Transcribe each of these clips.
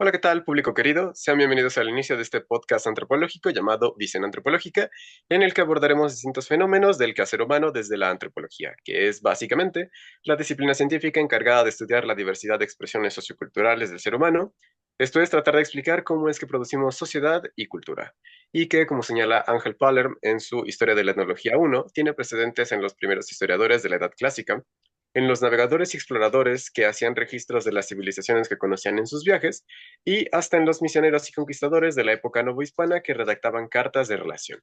Hola, ¿qué tal, público querido? Sean bienvenidos al inicio de este podcast antropológico llamado Visión Antropológica, en el que abordaremos distintos fenómenos del quehacer humano desde la antropología, que es básicamente la disciplina científica encargada de estudiar la diversidad de expresiones socioculturales del ser humano. Esto es tratar de explicar cómo es que producimos sociedad y cultura, y que, como señala Ángel Palerm en su Historia de la Etnología 1, tiene precedentes en los primeros historiadores de la Edad Clásica, en los navegadores y exploradores que hacían registros de las civilizaciones que conocían en sus viajes, y hasta en los misioneros y conquistadores de la época novohispana que redactaban cartas de relación.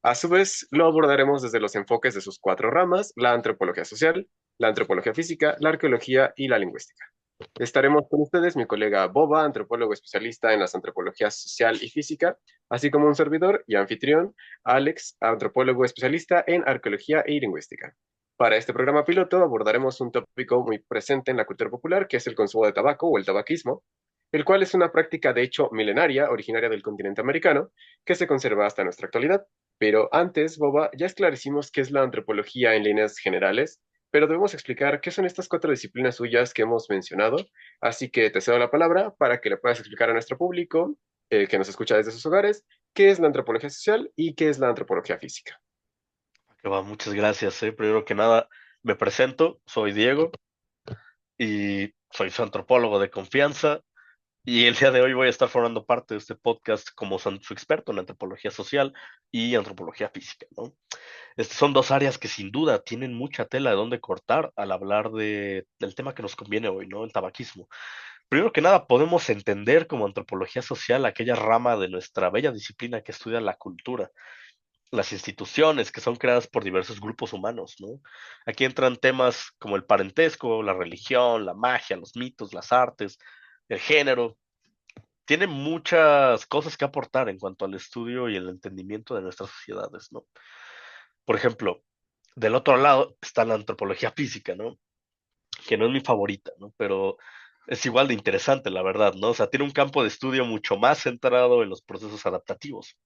A su vez, lo abordaremos desde los enfoques de sus cuatro ramas: la antropología social, la antropología física, la arqueología y la lingüística. Estaremos con ustedes mi colega Boba, antropólogo especialista en las antropologías social y física, así como un servidor y anfitrión, Alex, antropólogo especialista en arqueología y lingüística. Para este programa piloto abordaremos un tópico muy presente en la cultura popular, que es el consumo de tabaco o el tabaquismo, el cual es una práctica de hecho milenaria, originaria del continente americano, que se conserva hasta nuestra actualidad. Pero antes, Boba, ya esclarecimos qué es la antropología en líneas generales, pero debemos explicar qué son estas cuatro disciplinas suyas que hemos mencionado, así que te cedo la palabra para que le puedas explicar a nuestro público, que nos escucha desde sus hogares, qué es la antropología social y qué es la antropología física. Que va, muchas gracias. Primero que nada, me presento, soy Diego y soy su antropólogo de confianza. Y el día de hoy voy a estar formando parte de este podcast como su experto en antropología social y antropología física, ¿no? Son dos áreas que sin duda tienen mucha tela de dónde cortar al hablar del tema que nos conviene hoy, ¿no? El tabaquismo. Primero que nada, podemos entender como antropología social aquella rama de nuestra bella disciplina que estudia la cultura, las instituciones que son creadas por diversos grupos humanos, ¿no? Aquí entran temas como el parentesco, la religión, la magia, los mitos, las artes, el género. Tiene muchas cosas que aportar en cuanto al estudio y el entendimiento de nuestras sociedades, ¿no? Por ejemplo, del otro lado está la antropología física, ¿no? Que no es mi favorita, ¿no? Pero es igual de interesante, la verdad, ¿no? O sea, tiene un campo de estudio mucho más centrado en los procesos adaptativos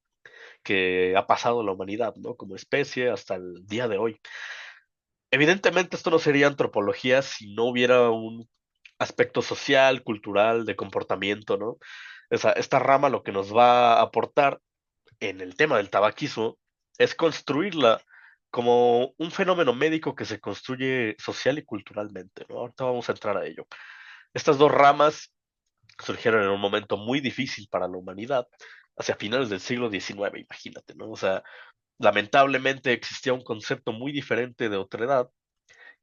que ha pasado la humanidad, ¿no? Como especie hasta el día de hoy. Evidentemente esto no sería antropología si no hubiera un aspecto social, cultural, de comportamiento, ¿no? Esta rama lo que nos va a aportar en el tema del tabaquismo es construirla como un fenómeno médico que se construye social y culturalmente, ¿no? Ahorita vamos a entrar a ello. Estas dos ramas surgieron en un momento muy difícil para la humanidad, hacia finales del siglo XIX, imagínate, ¿no? O sea, lamentablemente existía un concepto muy diferente de otredad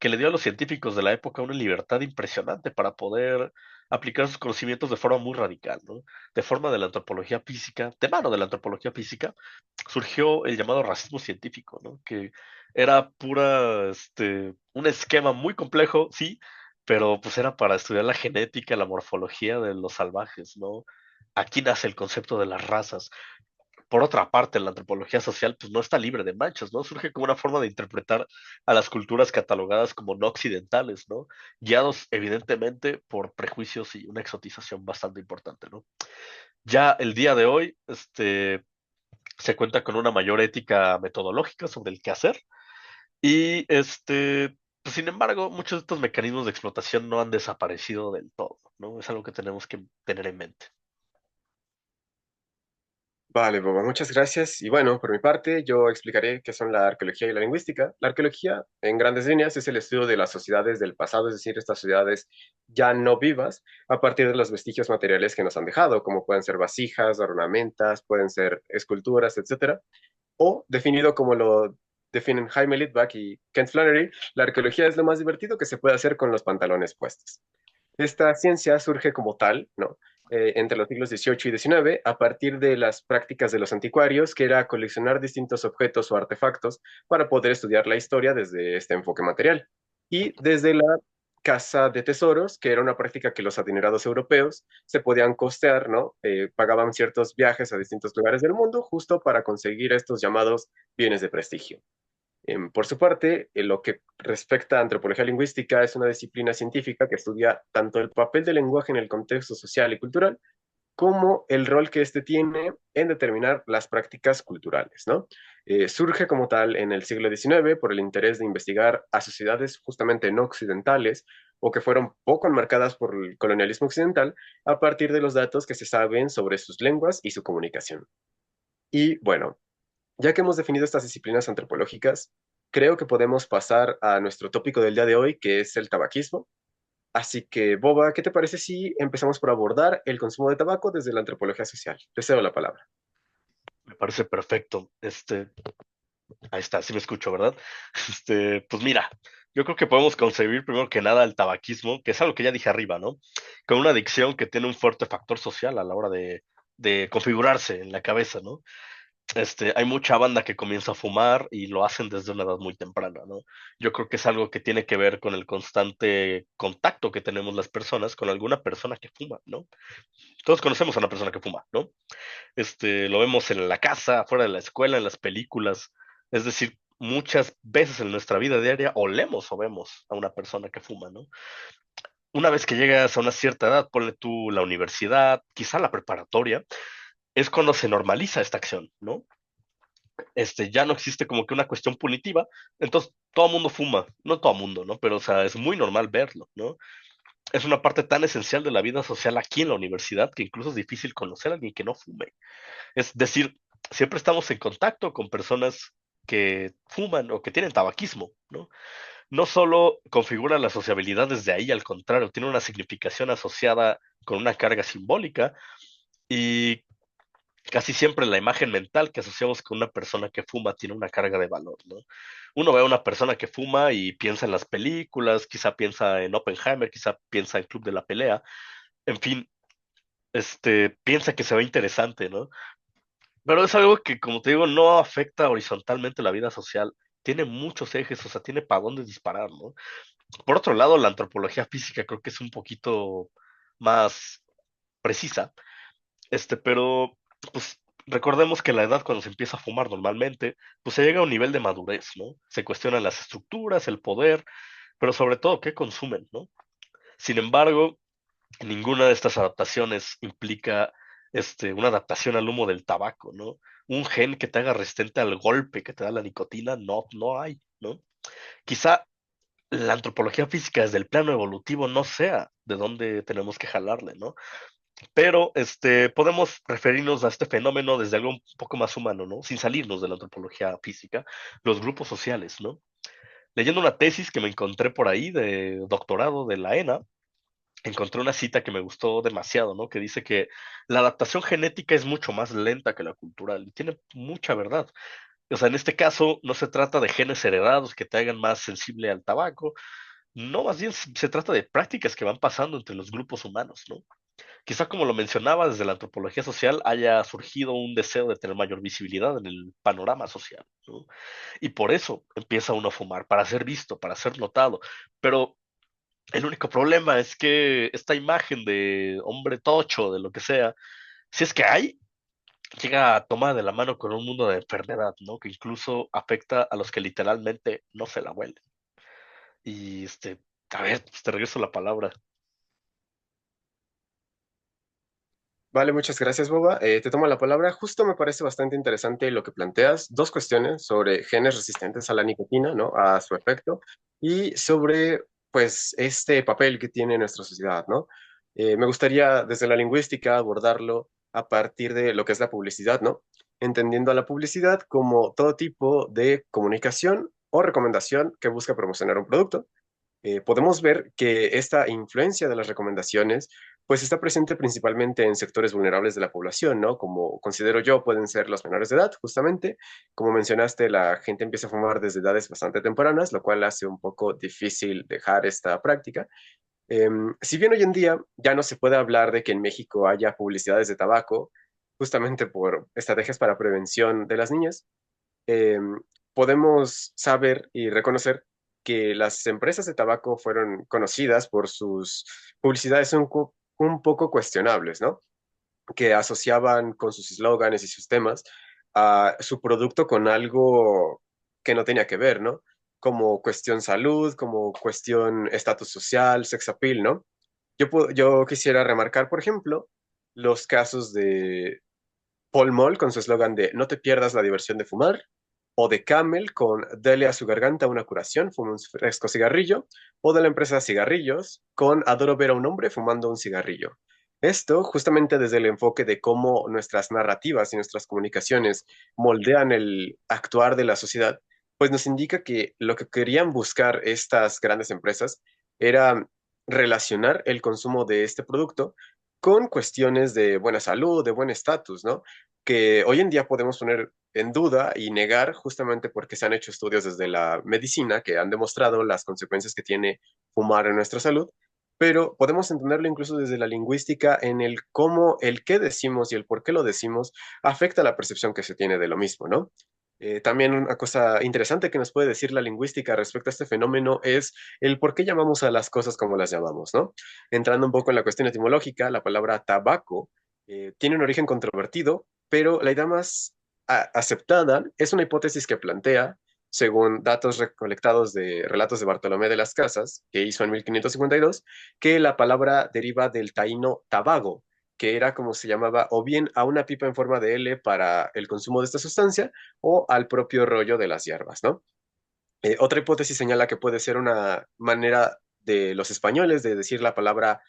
que le dio a los científicos de la época una libertad impresionante para poder aplicar sus conocimientos de forma muy radical, ¿no? De forma de la antropología física, de mano de la antropología física, surgió el llamado racismo científico, ¿no? Que era un esquema muy complejo, sí, pero pues era para estudiar la genética, la morfología de los salvajes, ¿no? Aquí nace el concepto de las razas. Por otra parte, la antropología social pues no está libre de manchas, ¿no? Surge como una forma de interpretar a las culturas catalogadas como no occidentales, ¿no? Guiados evidentemente por prejuicios y una exotización bastante importante, ¿no? Ya el día de hoy, se cuenta con una mayor ética metodológica sobre el qué hacer y pues, sin embargo, muchos de estos mecanismos de explotación no han desaparecido del todo, ¿no? Es algo que tenemos que tener en mente. Vale, Boba, muchas gracias. Y bueno, por mi parte, yo explicaré qué son la arqueología y la lingüística. La arqueología, en grandes líneas, es el estudio de las sociedades del pasado, es decir, estas sociedades ya no vivas, a partir de los vestigios materiales que nos han dejado, como pueden ser vasijas, ornamentas, pueden ser esculturas, etcétera. O, definido como lo definen Jaime Litvak y Kent Flannery, la arqueología es lo más divertido que se puede hacer con los pantalones puestos. Esta ciencia surge como tal, ¿no? Entre los siglos XVIII y XIX, a partir de las prácticas de los anticuarios, que era coleccionar distintos objetos o artefactos para poder estudiar la historia desde este enfoque material. Y desde la caza de tesoros, que era una práctica que los adinerados europeos se podían costear, ¿no? Pagaban ciertos viajes a distintos lugares del mundo justo para conseguir estos llamados bienes de prestigio. Por su parte, lo que respecta a antropología lingüística es una disciplina científica que estudia tanto el papel del lenguaje en el contexto social y cultural, como el rol que éste tiene en determinar las prácticas culturales, ¿no? Surge como tal en el siglo XIX por el interés de investigar a sociedades justamente no occidentales, o que fueron poco enmarcadas por el colonialismo occidental a partir de los datos que se saben sobre sus lenguas y su comunicación. Y bueno, ya que hemos definido estas disciplinas antropológicas, creo que podemos pasar a nuestro tópico del día de hoy, que es el tabaquismo. Así que, Boba, ¿qué te parece si empezamos por abordar el consumo de tabaco desde la antropología social? Te cedo la palabra. Me parece perfecto. Ahí está, sí me escucho, ¿verdad? Pues mira, yo creo que podemos concebir primero que nada el tabaquismo, que es algo que ya dije arriba, ¿no? Con una adicción que tiene un fuerte factor social a la hora de configurarse en la cabeza, ¿no? Hay mucha banda que comienza a fumar y lo hacen desde una edad muy temprana, ¿no? Yo creo que es algo que tiene que ver con el constante contacto que tenemos las personas con alguna persona que fuma, ¿no? Todos conocemos a una persona que fuma, ¿no? Lo vemos en la casa, afuera de la escuela, en las películas. Es decir, muchas veces en nuestra vida diaria olemos o vemos a una persona que fuma, ¿no? Una vez que llegas a una cierta edad, ponle tú la universidad, quizá la preparatoria, es cuando se normaliza esta acción, ¿no? Ya no existe como que una cuestión punitiva, entonces todo el mundo fuma, no todo el mundo, ¿no? Pero, o sea, es muy normal verlo, ¿no? Es una parte tan esencial de la vida social aquí en la universidad que incluso es difícil conocer a alguien que no fume. Es decir, siempre estamos en contacto con personas que fuman o que tienen tabaquismo, ¿no? No solo configura la sociabilidad desde ahí, al contrario, tiene una significación asociada con una carga simbólica y casi siempre la imagen mental que asociamos con una persona que fuma tiene una carga de valor, ¿no? Uno ve a una persona que fuma y piensa en las películas, quizá piensa en Oppenheimer, quizá piensa en Club de la Pelea, en fin, piensa que se ve interesante, ¿no? Pero es algo que, como te digo, no afecta horizontalmente la vida social. Tiene muchos ejes, o sea, tiene para dónde disparar, ¿no? Por otro lado, la antropología física creo que es un poquito más precisa, pero pues recordemos que la edad cuando se empieza a fumar normalmente, pues se llega a un nivel de madurez, ¿no? Se cuestionan las estructuras, el poder, pero sobre todo qué consumen, ¿no? Sin embargo, ninguna de estas adaptaciones implica una adaptación al humo del tabaco, ¿no? Un gen que te haga resistente al golpe que te da la nicotina, no, no hay, ¿no? Quizá la antropología física desde el plano evolutivo no sea de dónde tenemos que jalarle, ¿no? Pero podemos referirnos a este fenómeno desde algo un poco más humano, ¿no? Sin salirnos de la antropología física, los grupos sociales, ¿no? Leyendo una tesis que me encontré por ahí de doctorado de la ENA, encontré una cita que me gustó demasiado, ¿no? Que dice que la adaptación genética es mucho más lenta que la cultural y tiene mucha verdad. O sea, en este caso no se trata de genes heredados que te hagan más sensible al tabaco, no, más bien se trata de prácticas que van pasando entre los grupos humanos, ¿no? Quizá como lo mencionaba, desde la antropología social haya surgido un deseo de tener mayor visibilidad en el panorama social, ¿no? Y por eso empieza uno a fumar, para ser visto, para ser notado. Pero el único problema es que esta imagen de hombre tocho, de lo que sea, si es que hay, llega a tomar de la mano con un mundo de enfermedad, ¿no? Que incluso afecta a los que literalmente no se la huelen. Y a ver, pues te regreso la palabra. Vale, muchas gracias, Boba. Te tomo la palabra. Justo me parece bastante interesante lo que planteas. Dos cuestiones sobre genes resistentes a la nicotina, ¿no? A su efecto, y sobre, pues, este papel que tiene nuestra sociedad, ¿no? Me gustaría, desde la lingüística, abordarlo a partir de lo que es la publicidad, ¿no? Entendiendo a la publicidad como todo tipo de comunicación o recomendación que busca promocionar un producto. Podemos ver que esta influencia de las recomendaciones pues está presente principalmente en sectores vulnerables de la población, ¿no? Como considero yo, pueden ser los menores de edad, justamente. Como mencionaste, la gente empieza a fumar desde edades bastante tempranas, lo cual hace un poco difícil dejar esta práctica. Si bien hoy en día ya no se puede hablar de que en México haya publicidades de tabaco, justamente por estrategias para prevención de las niñas, eh, podemos saber y reconocer que las empresas de tabaco fueron conocidas por sus publicidades un poco cuestionables, ¿no? Que asociaban con sus eslóganes y sus temas a su producto con algo que no tenía que ver, ¿no? Como cuestión salud, como cuestión estatus social, sex appeal, ¿no? Yo quisiera remarcar, por ejemplo, los casos de Paul Mall con su eslogan de no te pierdas la diversión de fumar, o de Camel con Dele a su garganta una curación, fuma un fresco cigarrillo, o de la empresa Cigarrillos con Adoro ver a un hombre fumando un cigarrillo. Esto justamente desde el enfoque de cómo nuestras narrativas y nuestras comunicaciones moldean el actuar de la sociedad, pues nos indica que lo que querían buscar estas grandes empresas era relacionar el consumo de este producto con cuestiones de buena salud, de buen estatus, ¿no? Que hoy en día podemos poner en duda y negar justamente porque se han hecho estudios desde la medicina que han demostrado las consecuencias que tiene fumar en nuestra salud, pero podemos entenderlo incluso desde la lingüística en el cómo el qué decimos y el por qué lo decimos afecta la percepción que se tiene de lo mismo, ¿no? También una cosa interesante que nos puede decir la lingüística respecto a este fenómeno es el por qué llamamos a las cosas como las llamamos, ¿no? Entrando un poco en la cuestión etimológica, la palabra tabaco tiene un origen controvertido, pero la idea más aceptada es una hipótesis que plantea, según datos recolectados de relatos de Bartolomé de las Casas, que hizo en 1552, que la palabra deriva del taíno tabago, que era como se llamaba o bien a una pipa en forma de L para el consumo de esta sustancia o al propio rollo de las hierbas, ¿no? Otra hipótesis señala que puede ser una manera de los españoles de decir la palabra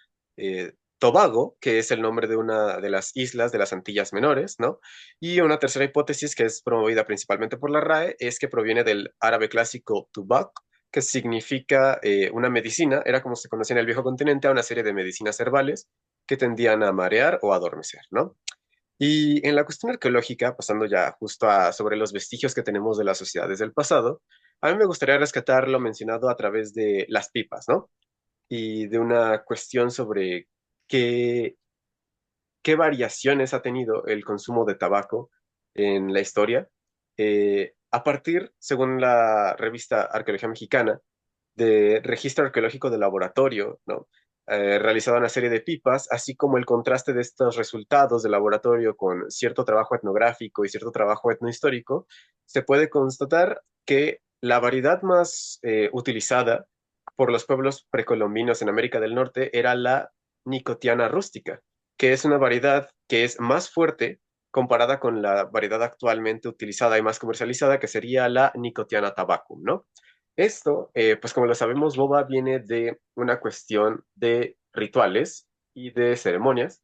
Tobago, que es el nombre de una de las islas de las Antillas Menores, ¿no? Y una tercera hipótesis que es promovida principalmente por la RAE es que proviene del árabe clásico tubac, que significa una medicina, era como se conocía en el viejo continente a una serie de medicinas herbales que tendían a marear o adormecer, ¿no? Y en la cuestión arqueológica, pasando ya justo a sobre los vestigios que tenemos de las sociedades del pasado, a mí me gustaría rescatar lo mencionado a través de las pipas, ¿no? Y de una cuestión sobre qué, qué variaciones ha tenido el consumo de tabaco en la historia, a partir, según la revista Arqueología Mexicana, de registro arqueológico de laboratorio, ¿no? Realizado una serie de pipas, así como el contraste de estos resultados de laboratorio con cierto trabajo etnográfico y cierto trabajo etnohistórico, se puede constatar que la variedad más utilizada por los pueblos precolombinos en América del Norte era la nicotiana rústica, que es una variedad que es más fuerte comparada con la variedad actualmente utilizada y más comercializada, que sería la Nicotiana tabacum, ¿no? Esto, pues como lo sabemos, boba viene de una cuestión de rituales y de ceremonias,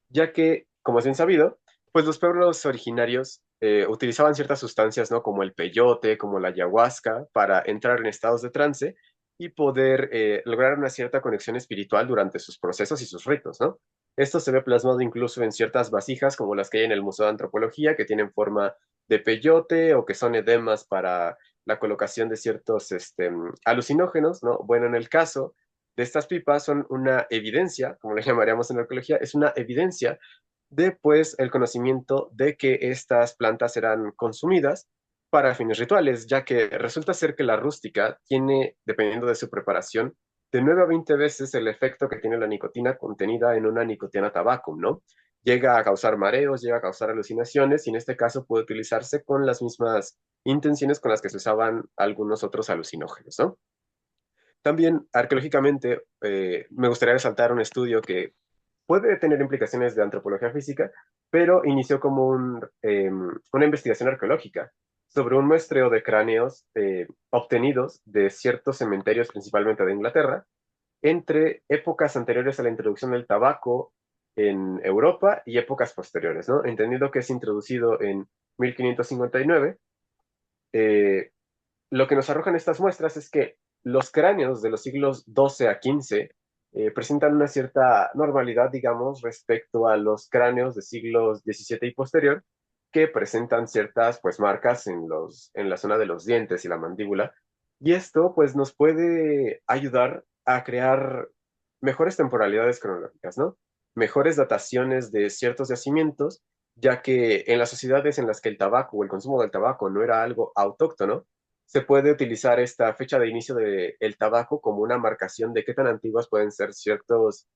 ya que, como es bien sabido, pues los pueblos originarios utilizaban ciertas sustancias, ¿no? Como el peyote, como la ayahuasca, para entrar en estados de trance y poder lograr una cierta conexión espiritual durante sus procesos y sus ritos, ¿no? Esto se ve plasmado incluso en ciertas vasijas como las que hay en el Museo de Antropología, que tienen forma de peyote o que son edemas para la colocación de ciertos alucinógenos, ¿no? Bueno, en el caso de estas pipas son una evidencia, como le llamaríamos en la arqueología, es una evidencia de pues el conocimiento de que estas plantas eran consumidas para fines rituales, ya que resulta ser que la rústica tiene, dependiendo de su preparación, de 9 a 20 veces el efecto que tiene la nicotina contenida en una nicotina tabacum, ¿no? Llega a causar mareos, llega a causar alucinaciones y en este caso puede utilizarse con las mismas intenciones con las que se usaban algunos otros alucinógenos, ¿no? También arqueológicamente me gustaría resaltar un estudio que puede tener implicaciones de antropología física, pero inició como una investigación arqueológica sobre un muestreo de cráneos obtenidos de ciertos cementerios, principalmente de Inglaterra, entre épocas anteriores a la introducción del tabaco en Europa y épocas posteriores, ¿no? Entendiendo que es introducido en 1559, lo que nos arrojan estas muestras es que los cráneos de los siglos XII a XV presentan una cierta normalidad, digamos, respecto a los cráneos de siglos XVII y posterior, que presentan ciertas, pues, marcas en la zona de los dientes y la mandíbula. Y esto, pues, nos puede ayudar a crear mejores temporalidades cronológicas, ¿no? Mejores dataciones de ciertos yacimientos, ya que en las sociedades en las que el tabaco o el consumo del tabaco no era algo autóctono, se puede utilizar esta fecha de inicio del tabaco como una marcación de qué tan antiguas pueden ser ciertos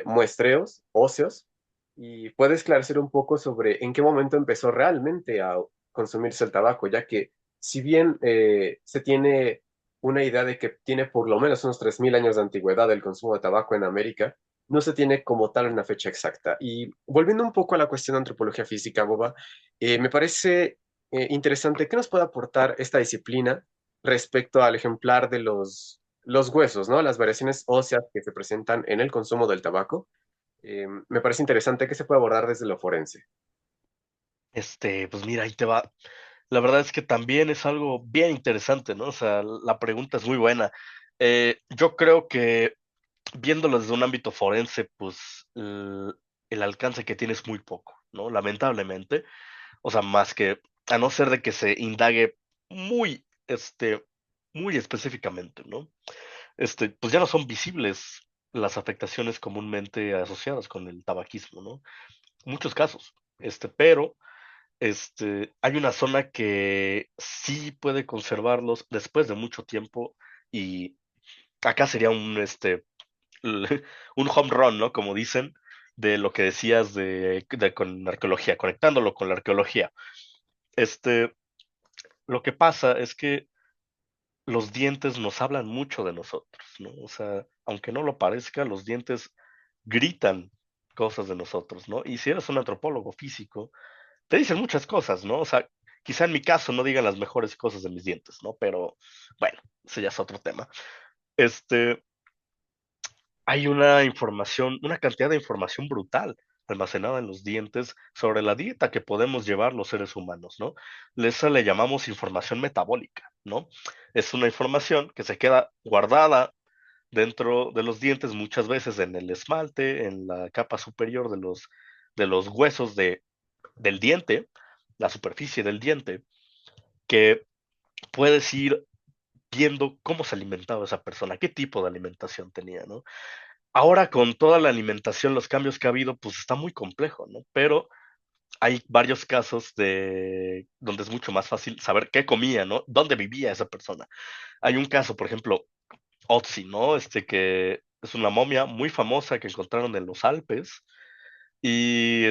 muestreos óseos y puede esclarecer un poco sobre en qué momento empezó realmente a consumirse el tabaco, ya que si bien se tiene una idea de que tiene por lo menos unos 3000 años de antigüedad el consumo de tabaco en América, no se tiene como tal una fecha exacta. Y volviendo un poco a la cuestión de antropología física, Boba, me parece interesante, ¿qué nos puede aportar esta disciplina respecto al ejemplar de los huesos, ¿no? Las variaciones óseas que se presentan en el consumo del tabaco. Me parece interesante que se pueda abordar desde lo forense. Pues mira, ahí te va. La verdad es que también es algo bien interesante, ¿no? O sea, la pregunta es muy buena. Yo creo que viéndolo desde un ámbito forense, pues el alcance que tiene es muy poco, ¿no? Lamentablemente. O sea, más que a no ser de que se indague muy, muy específicamente, ¿no? Pues ya no son visibles las afectaciones comúnmente asociadas con el tabaquismo, ¿no? Muchos casos, pero hay una zona que sí puede conservarlos después de mucho tiempo y acá sería un home run, ¿no? Como dicen, de lo que decías con la arqueología, conectándolo con la arqueología. Este, lo que pasa es que los dientes nos hablan mucho de nosotros, ¿no? O sea, aunque no lo parezca, los dientes gritan cosas de nosotros, ¿no? Y si eres un antropólogo físico, te dicen muchas cosas, ¿no? O sea, quizá en mi caso no digan las mejores cosas de mis dientes, ¿no? Pero bueno, ese ya es otro tema. Este, Hay una información, una cantidad de información brutal almacenada en los dientes sobre la dieta que podemos llevar los seres humanos, ¿no? Esa le llamamos información metabólica, ¿no? Es una información que se queda guardada dentro de los dientes, muchas veces en el esmalte, en la capa superior de los huesos del diente, la superficie del diente, que puedes ir viendo cómo se alimentaba esa persona, qué tipo de alimentación tenía, ¿no? Ahora con toda la alimentación, los cambios que ha habido, pues está muy complejo, ¿no? Pero hay varios casos de donde es mucho más fácil saber qué comía, ¿no? Dónde vivía esa persona. Hay un caso, por ejemplo, Otzi, ¿no? Que es una momia muy famosa que encontraron en los Alpes y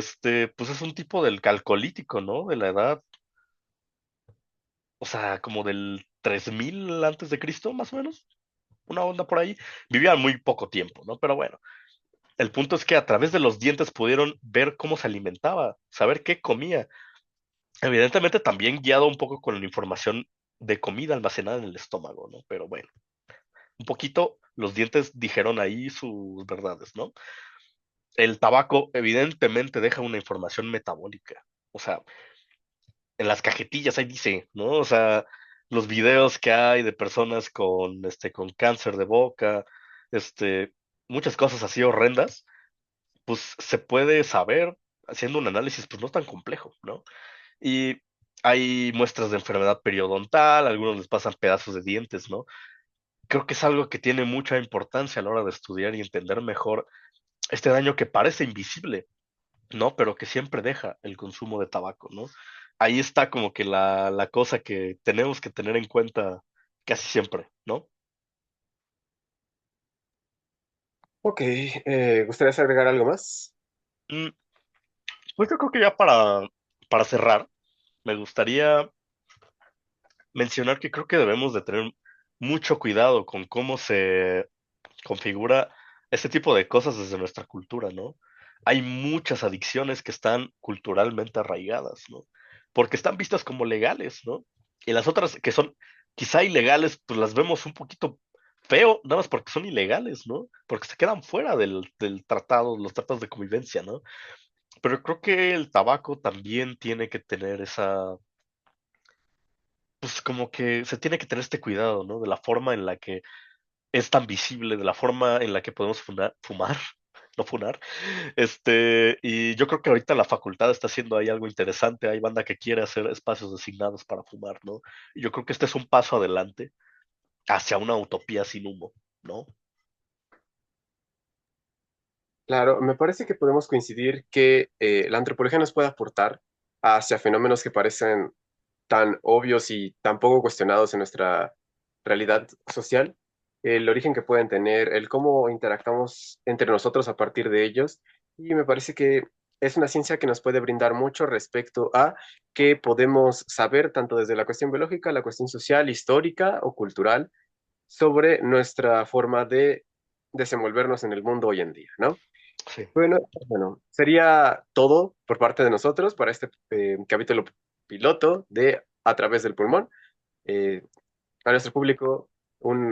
pues es un tipo del calcolítico, ¿no? De la edad, o sea, como del 3000 antes de Cristo, más o menos, una onda por ahí. Vivían muy poco tiempo, ¿no? Pero bueno, el punto es que a través de los dientes pudieron ver cómo se alimentaba, saber qué comía. Evidentemente también guiado un poco con la información de comida almacenada en el estómago, ¿no? Pero bueno, un poquito los dientes dijeron ahí sus verdades, ¿no? El tabaco evidentemente deja una información metabólica. O sea, en las cajetillas ahí dice, ¿no? O sea, los videos que hay de personas con cáncer de boca, muchas cosas así horrendas, pues se puede saber haciendo un análisis pues no tan complejo, ¿no? Y hay muestras de enfermedad periodontal, algunos les pasan pedazos de dientes, ¿no? Creo que es algo que tiene mucha importancia a la hora de estudiar y entender mejor este daño que parece invisible, ¿no? Pero que siempre deja el consumo de tabaco, ¿no? Ahí está como que la cosa que tenemos que tener en cuenta casi siempre, ¿no? Ok, ¿gustarías agregar algo más? Mm, Pues yo creo que ya para cerrar, me gustaría mencionar que creo que debemos de tener mucho cuidado con cómo se configura este tipo de cosas desde nuestra cultura, ¿no? Hay muchas adicciones que están culturalmente arraigadas, ¿no? Porque están vistas como legales, ¿no? Y las otras que son quizá ilegales, pues las vemos un poquito feo, nada más porque son ilegales, ¿no? Porque se quedan fuera del tratado, los tratados de convivencia, ¿no? Pero creo que el tabaco también tiene que tener pues como que se tiene que tener este cuidado, ¿no? De la forma en la que es tan visible, de la forma en la que podemos fumar, no funar. Y yo creo que ahorita la facultad está haciendo ahí algo interesante. Hay banda que quiere hacer espacios designados para fumar, ¿no? Y yo creo que este es un paso adelante hacia una utopía sin humo, ¿no? Claro, me parece que podemos coincidir que la antropología nos puede aportar hacia fenómenos que parecen tan obvios y tan poco cuestionados en nuestra realidad social, el origen que pueden tener, el cómo interactuamos entre nosotros a partir de ellos, y me parece que es una ciencia que nos puede brindar mucho respecto a qué podemos saber tanto desde la cuestión biológica, la cuestión social, histórica o cultural sobre nuestra forma de desenvolvernos en el mundo hoy en día, ¿no? Sí. Bueno, sería todo por parte de nosotros para este capítulo piloto de A través del pulmón. A nuestro público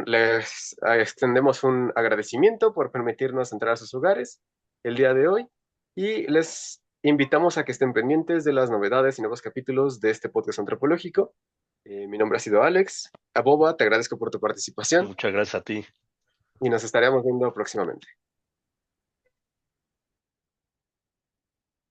les extendemos un agradecimiento por permitirnos entrar a sus hogares el día de hoy y les invitamos a que estén pendientes de las novedades y nuevos capítulos de este podcast antropológico. Mi nombre ha sido Alex. Aboba, te agradezco por tu participación Muchas gracias a ti. y nos estaremos viendo próximamente.